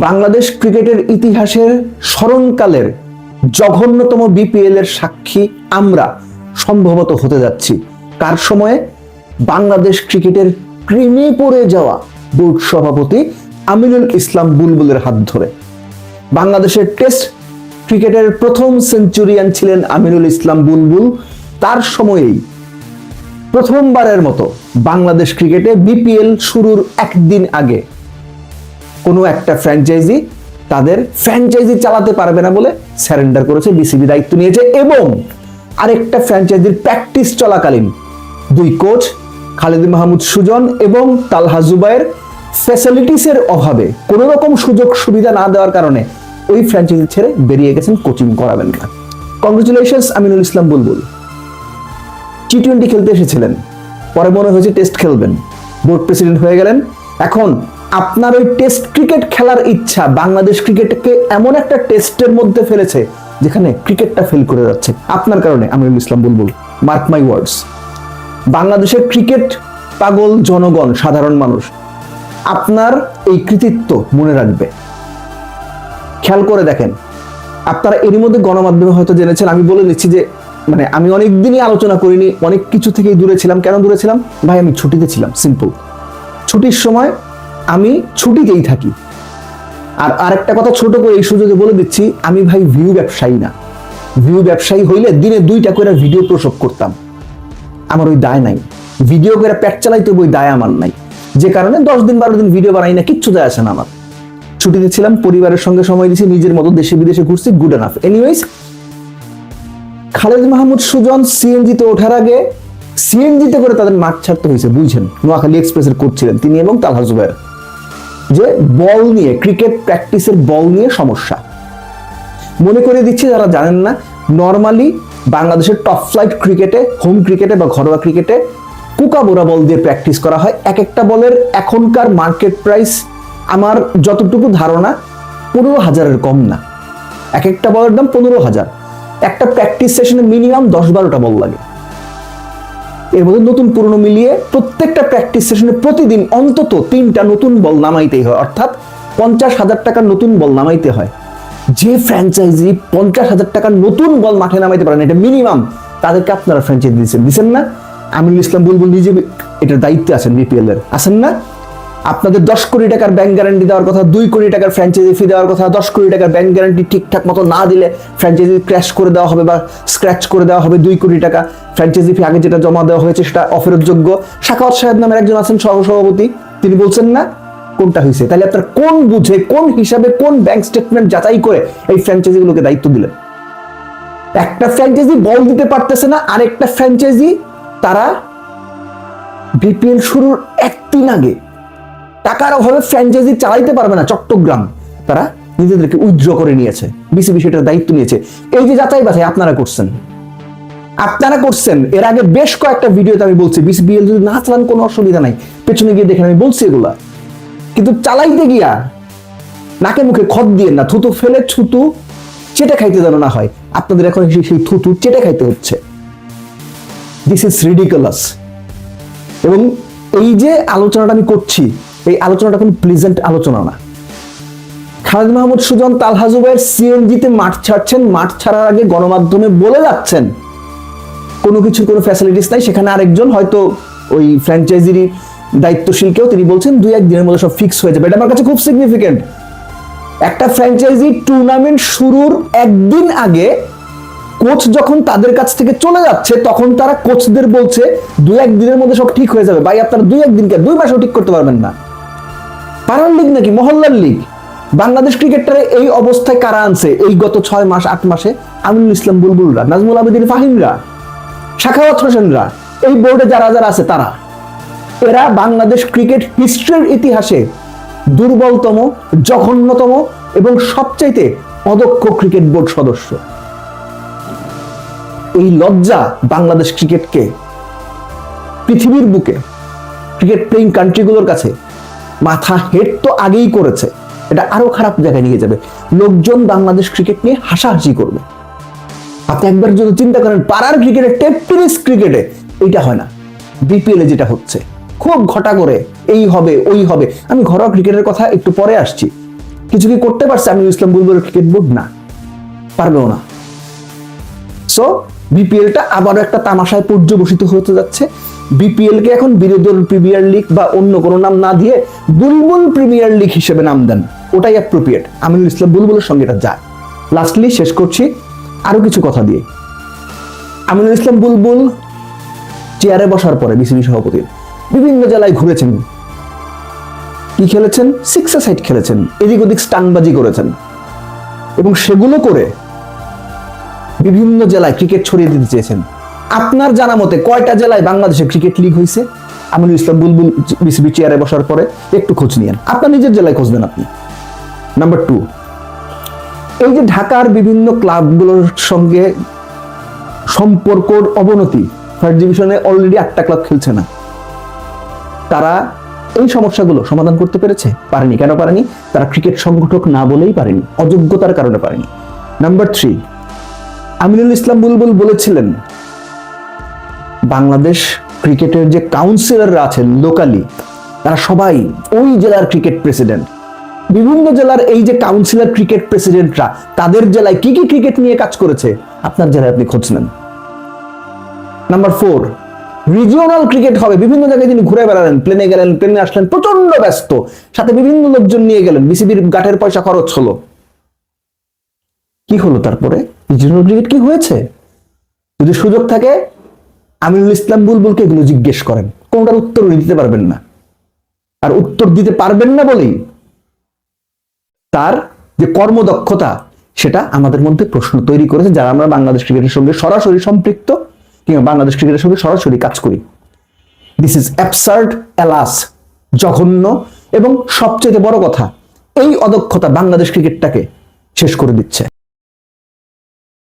বাংলাদেশ ক্রিকেটের ইতিহাসের স্মরণকালের জঘন্যতম বিপিএল এর সাক্ষী আমরা সম্ভবত হতে যাচ্ছি। কার সময়ে? বাংলাদেশ ক্রিকেটের প্রেমে পড়ে যাওয়া বোর্ড সভাপতি আমিনুল ইসলাম বুলবুলের হাত ধরে। বাংলাদেশের টেস্ট ক্রিকেটের প্রথম সেঞ্চুরিয়ান ছিলেন আমিনুল ইসলাম বুলবুল। তার সময়েই প্রথমবারের মতো বাংলাদেশ ক্রিকেটে বিপিএল শুরুর একদিন আগে কোনো একটা ফ্র্যাঞ্চাইজি তাদের ফ্র্যাঞ্চাইজি চালাতে পারবে না বলে স্যারেন্ডার করেছে, বিসিবি দায়িত্ব নিয়েছে। এবং আরেকটা ফ্র্যাঞ্চাইজির প্র্যাকটিস চলাকালীন দুই কোচ খালিদ মাহমুদ সুজন এবং তালহা জুবায়ের ফ্যাসিলিটিসের অভাবে কোনো রকম সুযোগ সুবিধা না দেওয়ার কারণে ওই ফ্র্যাঞ্চাইজি ছেড়ে বেরিয়ে গেছেন, কোচিং করাবেন না। কংগ্রেচুলেশনস আমিনুল ইসলাম বুলবুল। টি-20 খেলতে এসেছিলেন, পরে মনে হয়েছে টেস্ট খেলবেন, বোর্ড প্রেসিডেন্ট হয়ে গেলেন। এখন আপনার ওই টেস্ট ক্রিকেট খেলার ইচ্ছা বাংলাদেশ ক্রিকেটকে এমন একটা টেস্টের মধ্যে ফেলেছে যেখানে ক্রিকেটটা ফেল করে যাচ্ছে আপনার কারণে। আমিনুল ইসলাম বুলবুল, মার্ক মাই ওয়ার্ডস। বাংলাদেশের ক্রিকেট পাগল জনগণ, সাধারণ মানুষ আপনার এই কৃতিত্ব মনে রাখবে। খেয়াল করে দেখেন, আপনারা এরই মধ্যে গণমাধ্যমে হয়তো জেনেছেন, আমি বলে দিচ্ছি যে আমি অনেকদিনই আলোচনা করিনি, অনেক কিছু থেকেই দূরে ছিলাম। কেন দূরে ছিলাম? ভাই আমি ছুটিতে ছিলাম, সিম্পল। ছুটির সময় আমি ছুটিতেই থাকি। আর আরেকটা কথা ছোট করে এই সুযোগে বলে দিচ্ছি, আমি ভাই ভিউ ব্যবসায়ী না। ভিউ ব্যবসায়ী হইলে দিনে 2টা করে ভিডিও প্রসব করতাম, আমার ওই দায় নাই। ভিডিও করে পেট চালাইতে ওই দায় আমার নাই, যে কারণে 10 দিন 12 দিন ভিডিও বানাই না, কিচ্ছু যায় আসে না আমার। ছুটিতে ছিলাম, পরিবারের সঙ্গে সময় দিয়েছি, নিজের মতো দেশে বিদেশে ঘুরছি, good enough. Anyways, Khaled Mahmud Sujon সিএনজিতে ওঠার আগে সিএনজিতে করে তাদের মাঠ ছাড়তে হয়েছে, বুঝছেন? নোয়াখালী এক্সপ্রেসের কোচ ছিলেন তিনি এবং তালহা জুবায়ের। যে বল নিয়ে, ক্রিকেট প্র্যাকটিসের বল নিয়ে সমস্যা। মনে করে দিচ্ছি যারা জানেন না, নর্মালি বাংলাদেশের টপ ফ্লাইট ক্রিকেটে, হোম ক্রিকেটে বা ঘরোয়া ক্রিকেটে কুকাবোরা বল দিয়ে প্র্যাকটিস করা হয়। এক একটা বলের এখনকার মার্কেট প্রাইস আমার যতটুকু ধারণা 15,000-এর কম না। এক একটা বলের দাম 15,000। একটা প্র্যাকটিস সেশনে মিনিমাম 10-12টা বল লাগে। এর মধ্যে নতুন পুরনো মিলিয়ে প্রত্যেকটা প্র্যাকটিস সেশনে প্রতিদিন অন্তত 3টা নতুন বল নামাইতেই হয়, অর্থাৎ 50,000 টাকার নতুন বল নামাইতে হয়। যে ফ্র্যাঞ্চাইজি 50,000 টাকার নতুন বল মাঠে নামাইতে পারেন, এটা মিনিমাম, তাদেরকে আপনারা ফ্র্যাঞ্চাইজি দিচ্ছেন না? আমিনুল ইসলাম বুলবুল নিজে এটার দায়িত্বে আছেন, বিপিএল এর আছেন না? আপনাদের 10 কোটি টাকার ব্যাংক গ্যারান্টি দেওয়ার কথা, 2 কোটি টাকার ফ্র্যাঞ্চাইজি ফি দেওয়ার কথা। 10 কোটি টাকার ব্যাংক গ্যারান্টি ঠিকঠাক মতো না দিলে ফ্র্যাঞ্চাইজি ক্র্যাশ করে দেওয়া হবে বা স্ক্র্যাচ করে দেওয়া হবে। 2 কোটি টাকা ফ্র্যাঞ্চাইজি ফি আগে যেটা জমা দেওয়া হয়েছে সেটা অফেরতযোগ্য। সাখাওয়াত সাহেব নামের একজন আছেন সহসভাপতি, তিনি বলছেন না কোনটা হয়েছে। তাহলে আপনার কোন বুঝে, কোন হিসাবে, কোন ব্যাংক স্টেটমেন্ট যাচাই করে এই ফ্র্যাঞ্চাইজিগুলোকে দায়িত্ব দিলেন? একটা ফ্র্যাঞ্চাইজি বল দিতে পারতেছে না, আরেকটা ফ্র্যাঞ্চাইজি তারা বিপিএল শুরুর একদিন আগে টাকার অভাবে ফ্র্যাঞ্চাইজি চালাইতে পারবে না। চট্টগ্রাম তারা নিজেদেরকে উইথড্র করে নিয়েছে, বিসিবি সেটার দায়িত্ব নিয়েছে। এই যে যাচাই বাছাই আপনারা করছেন। এর আগে বেশ কয়েকটা ভিডিওতে আমি বলছি বিসিবিএল যদি না চালান কোনো অসুবিধা নাই, পেছনে গিয়ে দেখেন আমি বলছি এগুলা। কিন্তু চালাইতে গিয়া নাকে মুখে খত দিয়ে না, থুতু ফেলে ছুতু চেটে খাইতে যেন না হয়। আপনাদের এখন সেই থুতু চেটে খাইতে হচ্ছে। This is ridiculous. এবং এই যে আলোচনাটা আমি করছি, এই আলোচনাটা কোনো প্লেজেন্ট আলোচনা না। খালিদ মাহমুদ সুজন, তালহা জুবায়ের সিএনজিতে মাঠ ছাড়ছেন, মাঠ ছাড়ার আগে গণমাধ্যমে বলে যাচ্ছেন কোনো কিছুর কোনো ফ্যাসিলিটিস নাই। সেখানে আরেকজন হয়তো ওই ফ্র্যাঞ্চাইজির দায়িত্বশীল কেউ, তিনি বলছেন 2-1 দিনের মধ্যে সব ফিক্স হয়ে যাবে। এটা আমার কাছে খুব সিগনিফিকেন্ট। একটা ফ্র্যাঞ্চাইজি টুর্নামেন্ট শুরুর একদিন আগে কোচ যখন তাদের কাছ থেকে চলে যাচ্ছে, তখন তারা কোচদের বলছে 2-1 দিনের মধ্যে সব ঠিক হয়ে যাবে। ভাই আপনারা 2-1 দিনকে 2 মাসও ঠিক করতে পারবেন না। পাড়ার লিগ নাকি মহল্লার লিগ? বাংলাদেশ ক্রিকেটারে এই অবস্থায় কারা আনছে? এই গত 6 মাস 8 মাসে আমিনুল ইসলাম বুলবুলরা, নাজমুল আবেদিন ফাহিমরা, সাখাওয়াত হোসেনরা, এই বোর্ডে যারা যারা আছে তারা। এরা বাংলাদেশ ক্রিকেট হিস্ট্রির ইতিহাসে দুর্বলতম, জঘন্যতম এবং সবচাইতে অদক্ষ ক্রিকেট বোর্ড সদস্য। এই লজ্জা বাংলাদেশ ক্রিকেটকে পৃথিবীর বুকে ক্রিকেট প্লেইং কান্ট্রিগুলোর কাছে মাথা হেট তো আগেই করেছে, এটা আরো খারাপ জায়গায় নিয়ে যাবে। লোকজন বাংলাদেশ ক্রিকেট নিয়ে হাসাহাসি করবে। আপনি একবার যদি চিন্তা করেন, পাড়ার ক্রিকেটে, টেনিস ক্রিকেটে এইটা হয় না, বিপিএল এ যেটা হচ্ছে খুব ঘটা করে এই হবে ওই হবে। আমি ঘরোয়া ক্রিকেটের কথা একটু পরে আসছি, কিছু কি করতে পারছে আমিনুল ইসলাম বুলবুল ক্রিকেট বোর্ড? না, পারবেও না। সো বিপিএলটা আবারও একটা তামাশায় পর্যবসিত হতে যাচ্ছে। বিপিএল কে এখন বিনোদন প্রিমিয়ার লিগ বা অন্য কোনো নাম না দিয়ে বুলবুল প্রিমিয়ার লিগ হিসেবে নাম দেন, ওটাই অ্যাপ্রোপ্রিয়েট। আমিনুল ইসলাম বুলবুলের সঙ্গে এটা যায়। লাস্টলি শেষ করছি আরো কিছু কথা দিয়ে। আমিনুল ইসলাম বুলবুল চেয়ারে বসার পরে বিসিবি সভাপতি বিভিন্ন জেলায় ঘুরেছেন, কি খেলেছেন? 6-a-সাইড খেলেছেন, এদিক ওদিক স্টানবাজি করেছেন, এবং সেগুলো করে বিভিন্ন জেলায় ক্রিকেট ছড়িয়ে দিতে চেয়েছেন। আপনার জানা মতে কয়টা জেলায় বাংলাদেশে ক্রিকেট লিগ হয়েছে আমিনুল ইসলাম বুলবুল বিসিবি চেয়ারে বসার পরে? একটু খোঁজ নিয়েন, আপনার নিজের জেলায় খোঁজ দেন আপনি। নাম্বার 2, এই যে ঢাকার বিভিন্ন ক্লাবগুলোর সঙ্গে সম্পর্কর অবনতি, ফার্স্ট ডিভিশনে অলরেডি 8টা ক্লাব খেলছে না, তারা এই সমস্যাগুলো সমাধান করতে পেরেছে? পারেনি। কেন পারেনি? তারা ক্রিকেট সংগঠক না বলেই পারেনি, অযোগ্যতার কারণে পারেনি। নাম্বার 3, আমিনুল ইসলাম বুলবুল বলেছিলেন বাংলাদেশ ক্রিকেটের যে কাউন্সিলররা আছেন লোকালি, তারা সবাই ওই জেলার ক্রিকেট প্রেসিডেন্ট। বিভিন্ন জেলার এই যে কাউন্সিলর ক্রিকেট প্রেসিডেন্টরা তাদের জেলায় কি কি ক্রিকেট নিয়ে কাজ করেছে আপনার জেলায় আপনি খোঁজ নেন। নাম্বার 4, রিজিওনাল ক্রিকেট হবে, বিভিন্ন জায়গায় তিনি ঘুরে বেড়ালেন, প্লেনে গেলেন, প্লেনে আসলেন, প্রচন্ড ব্যস্ত, সাথে বিভিন্ন লোকজন নিয়ে গেলেন, বিসিবির গাটের পয়সা খরচ হলো। কি হলো তারপরে? রিজিওনাল ক্রিকেট কি হয়েছে? যদি সুযোগ থাকে আমিনুল ইসলাম বুলবুলকে এগুলো জিজ্ঞেস করেন, কোনটার উত্তর উনি দিতে পারবেন না। আর উত্তর দিতে পারবেন না বলেই তার যে কর্মদক্ষতা, সেটা আমাদের মধ্যে প্রশ্ন তৈরি করেছে, যারা আমরা বাংলাদেশ ক্রিকেটের সঙ্গে সরাসরি সম্পৃক্ত কিংবা বাংলাদেশ ক্রিকেটের সঙ্গে সরাসরি কাজ করি। দিস ইজ অ্যাবসার্ড, অ্যালাস, জঘন্য, এবং সবচেয়ে বড় কথা, এই অদক্ষতা বাংলাদেশ ক্রিকেটটাকে শেষ করে দিচ্ছে।